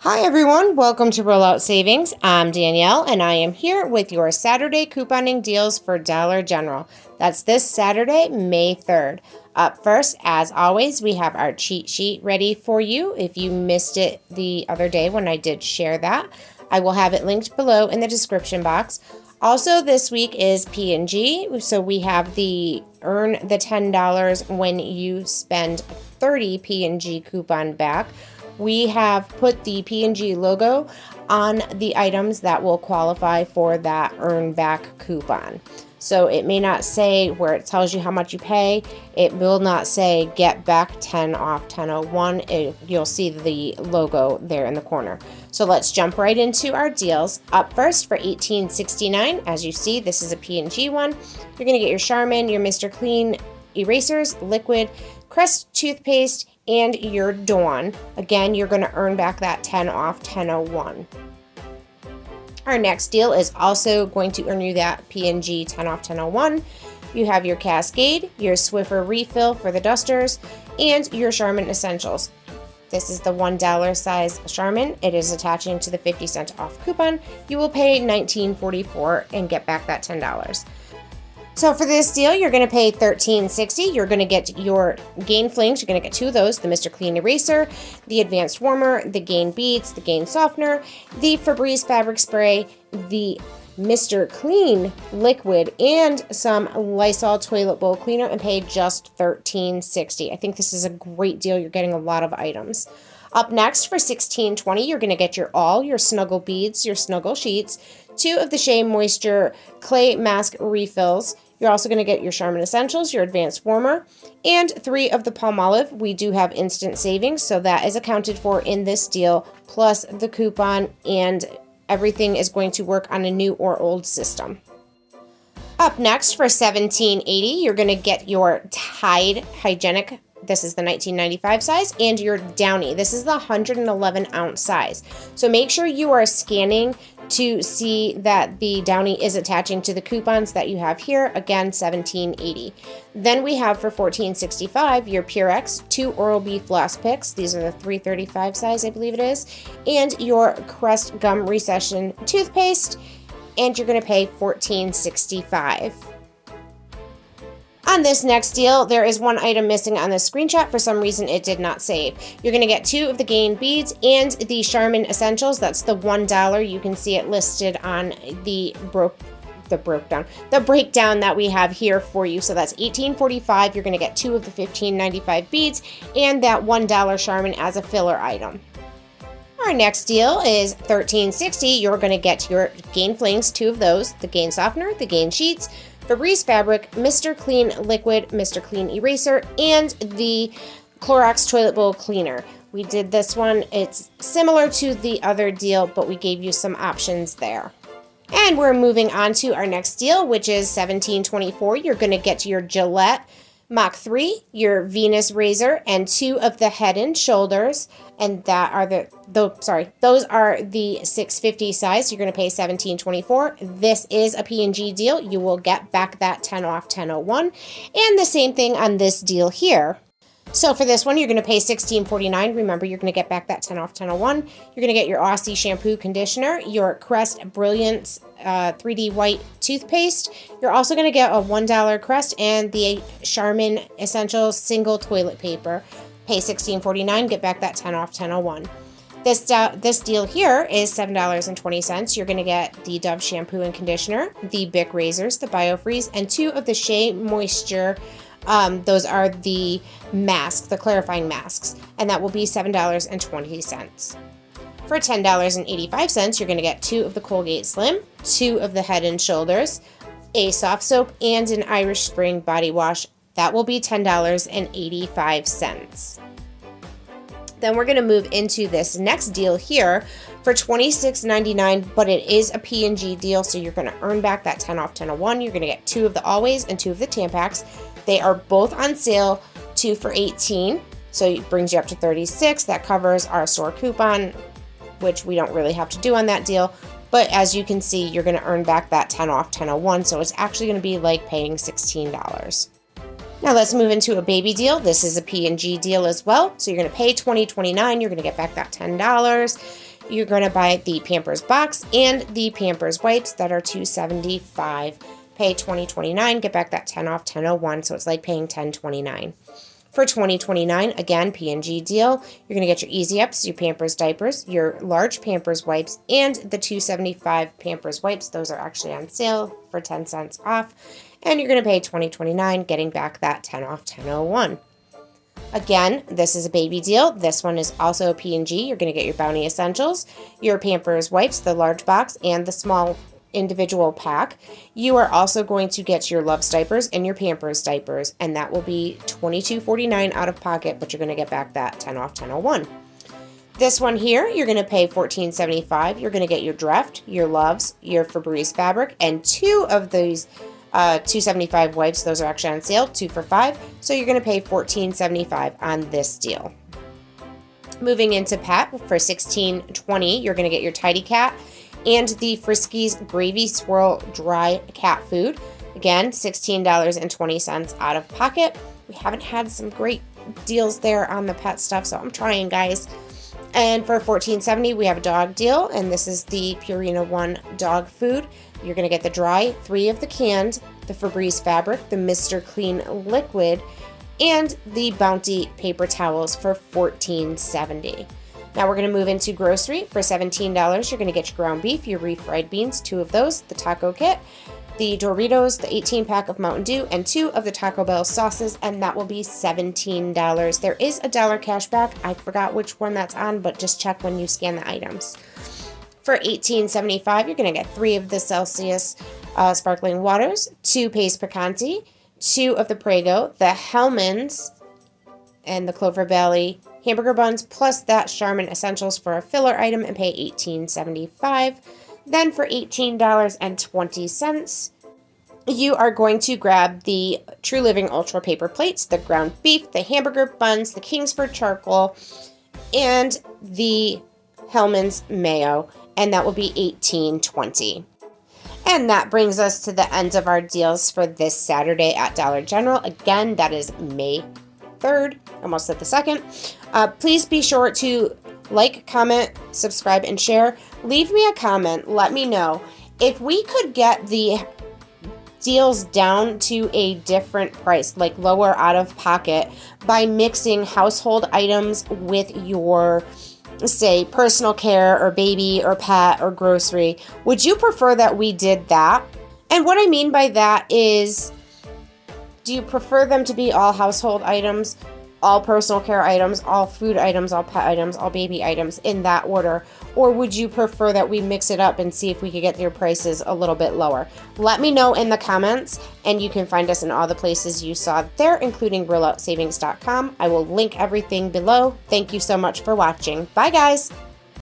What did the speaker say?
Hi everyone, welcome to Rollout Savings. I'm Danielle and I am here with your Saturday couponing deals for Dollar General. That's this Saturday, May 3rd. Up first, as always, we have our cheat sheet ready for you. If you missed it the other day when I did share that, I will have it linked below in the description box. Also, this week is P&G, so we have the earn the $10 when you spend 30 P&G coupon back. We have put the P&G logo on the items that will qualify for that earn back coupon. So it may not say where it tells you how much you pay. It will not say get back 10 off 1001. You'll see the logo there in the corner. So let's jump right into our deals. Up first for $18.69, as you see, this is a P&G one. You're going to get your Charmin, your Mr. Clean erasers, liquid, Crest toothpaste, and your Dawn. Again, you're going to earn back that 10 off 1001. Our next deal is also going to earn you that P&G 10 off 1001. You have your Cascade, your Swiffer refill for the dusters, and your Charmin Essentials. This is the $1 size Charmin. It is attaching to the 50-cent off coupon. You will pay $19.44 and get back that $10. So for this deal, you're going to pay $13.60. You're going to get your Gain Flings. You're going to get two of those, the Mr. Clean Eraser, the Advanced Warmer, the Gain Beads, the Gain Softener, the Febreze Fabric Spray, the Mr. Clean Liquid, and some Lysol Toilet Bowl Cleaner, and pay just $13.60. I think this is a great deal. You're getting a lot of items. Up next for $16.20, you're going to get your Snuggle Beads, your Snuggle Sheets, two of the Shea Moisture Clay Mask Refills. You're also going to get your Charmin Essentials, your Advanced Warmer, and three of the Palmolive. We do have instant savings, so that is accounted for in this deal, plus the coupon, and everything is going to work on a new or old system. Up next for $17.80, you're going to get your Tide Hygienic. This is the 1995 size, and your Downy. This is the 111 ounce size. So make sure you are scanning to see that the Downy is attaching to the coupons that you have here. Again, $17.80. Then we have for $14.65 your Purex, two Oral-B floss picks. These are the 335 size, I believe it is, and your Crest Gum Recession toothpaste, and you're going to pay $14.65. On this next deal, there is one item missing on the screenshot. For some reason, it did not save. You're going to get two of the Gain Beads and the Charmin Essentials. That's the $1. You can see it listed on the breakdown that we have here for you. So that's $18.45. You're going to get two of the $15.95 beads and that $1 Charmin as a filler item. Our next deal is $13.60. You're going to get your Gain Flings, two of those, the Gain Softener, the Gain Sheets, Febreze Fabric, Mr. Clean Liquid, Mr. Clean Eraser, and the Clorox Toilet Bowl Cleaner. We did this one. It's similar to the other deal, but we gave you some options there. And we're moving on to our next deal, which is $17.24. You're going to get your Gillette Mach 3, your Venus razor, and two of the Head and Shoulders, and that are those are the 650 size. You're going to pay $17.24. This is a P&G deal. You will get back that 10 off 1001, and the same thing on this deal here. So for this one, you're going to pay $16.49. Remember, you're going to get back that 10 off 1001. You're going to get your Aussie shampoo conditioner, your Crest Brilliance 3D white toothpaste. You're also going to get a $1 Crest and the Charmin Essentials single toilet paper. Pay $16.49. Get back that 10 off 1001. This deal here is $7.20. You're going to get the Dove shampoo and conditioner, the Bic razors, the BioFreeze, and two of the Shea Moisture. Those are the masks, the clarifying masks, and that will be $7.20. For $10.85, you're going to get two of the Colgate Slim, two of the Head and Shoulders, a soft soap, and an Irish Spring body wash. That will be $10.85. Then we're going to move into this next deal here for $26.99, but it is a P&G deal, so you're going to earn back that 10 off 1001. You're going to get two of the Always and two of the Tampax. They are both on sale, 2 for $18, so it brings you up to $36. That covers our store coupon, which we don't really have to do on that deal, but as you can see, you're going to earn back that 10 off 1001, so it's actually going to be like paying $16. Now let's move into a baby deal. This is a P&G deal as well. So you're going to pay $20.29. You're going to get back that $10. you're going to buy the Pampers box and the Pampers wipes that are $2.75. Pay $20.29, get back that 10 off $10.01, so it's like paying $10.29. For $20.29, again, P&G deal, you're going to get your Easy Ups, your Pampers diapers, your large Pampers wipes, and the $2.75 Pampers wipes. Those are actually on sale for 10 cents off. And you're going to pay $20.29, getting back that 10 off $10.01. Again, this is a baby deal. This one is also a P&G. You're going to get your Bounty Essentials, your Pampers wipes, the large box, and the small individual pack. You are also going to get your Luvs diapers and your Pampers diapers, and that will be $22.49 out of pocket, but you're going to get back that 10 off $10.01. This one here, you're going to pay $14.75. You're going to get your Dreft, your Luvs, your Febreze fabric, and two of these $2.75 wipes. Those are actually on sale, 2 for $5. So you're going to pay $14.75 on this deal. Moving into pet, for $16.20, you're going to get your Tidy Cat and the Friskies Gravy Swirl Dry Cat Food. Again, $16.20 out of pocket. We haven't had some great deals there on the pet stuff, so I'm trying, guys. And for $14.70, we have a dog deal, and this is the Purina One dog food. You're going to get the dry, 3 of the canned, the Febreze fabric, the Mr. Clean liquid, and the Bounty paper towels for $14.70. Now we're going to move into grocery. For $17, you're going to get your ground beef, your refried beans, 2 of those, the taco kit, the Doritos, the 18-pack of Mountain Dew, and 2 of the Taco Bell sauces, and that will be $17. There is a $1 cash back. I forgot which one that's on, but just check when you scan the items. For $18.75, you're going to get 3 of the Celsius sparkling waters, 2 Pace Picante, 2 of the Prego, the Hellmann's, and the Clover Valley hamburger buns, plus that Charmin Essentials for a filler item, and pay $18.75. Then for $18.20, you are going to grab the True Living Ultra paper plates, the ground beef, the hamburger buns, the Kingsford charcoal, and the Hellmann's mayo, and that will be $18.20. And that brings us to the end of our deals for this Saturday at Dollar General. Again, that is May 3rd, almost at the 2nd. Please be sure to like, comment, subscribe, and share. Leave me a comment. Let me know if we could get the deals down to a different price, like lower out of pocket, by mixing household items with your, say, personal care or baby or pet or grocery. Would you prefer that we did that? And what I mean by that is, do you prefer them to be all household items, all personal care items, all food items, all pet items, all baby items in that order? Or would you prefer that we mix it up and see if we could get their prices a little bit lower? Let me know in the comments, and you can find us in all the places you saw there, including RealOutSavings.com. I will link everything below. Thank you so much for watching. Bye, guys.